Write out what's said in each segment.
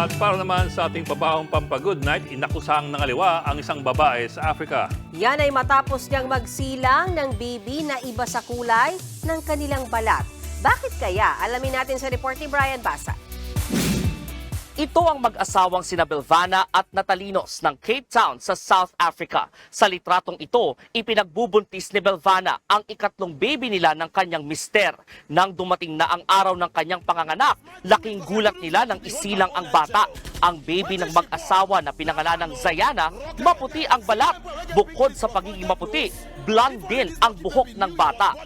At para naman sa ating babahong pampagood night, inakusang nangaliwa ang isang babae sa Africa. Yan ay matapos niyang magsilang ng baby na iba sa kulay ng kanilang balat. Bakit kaya? Alamin natin sa report ni Brian Basa. Ito ang mag-asawang sina Belvana at Natalinos ng Cape Town sa South Africa. Sa litratong ito, ipinagbubuntis ni Belvana ang ikatlong baby nila ng kanyang mister. Nang dumating na ang araw ng kanyang panganganak, laking gulat nila nang isilang ang bata. Ang baby ng mag-asawa na pinangalan ng Zayana, maputi ang balat. Bukod sa pagiging maputi, blonde din ang buhok ng bata.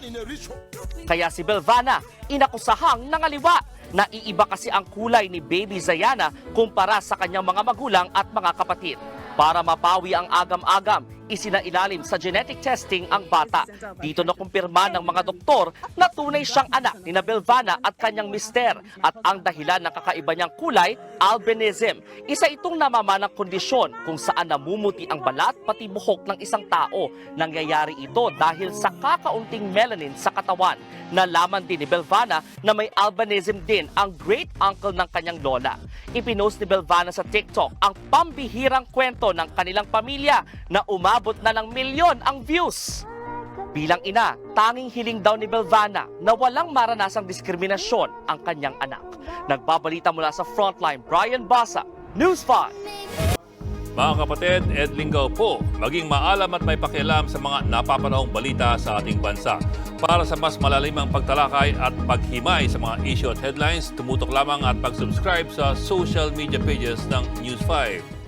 Kaya si Belvana, inakusahang nangaliwa. Naiiba kasi ang kulay ni Baby Zayana kumpara sa kanyang mga magulang at mga kapatid. Para mapawi ang agam-agam, isinailalim sa genetic testing ang bata. Dito na kumpirma ng mga doktor na tunay siyang anak ni Belvana at kanyang mister. At ang dahilan ng kakaiba niyang kulay, albinism. Isa itong namamanang kondisyon kung saan namumuti ang balat pati buhok ng isang tao. Nangyayari ito dahil sa kakaunting melanin sa katawan. Nalaman din ni Belvana na may albinism din ang great uncle ng kanyang lola. Ipinost ni Belvana sa TikTok ang pambihirang kwento ng kanilang pamilya na umabot na ng milyon ang views. Bilang ina, tanging hiling daw ni Belvana na walang maranasang diskriminasyon ang kanyang anak. Nagbabalita mula sa Frontline, Brian Basa, News 5. Mga kapatid, Ed Lingaw po, maging maalam at may pakialam sa mga napapanahong balita sa ating bansa. Para sa mas malalimang pagtalakay at paghimay sa mga issue at headlines, tumutok lamang at mag-subscribe sa social media pages ng News 5.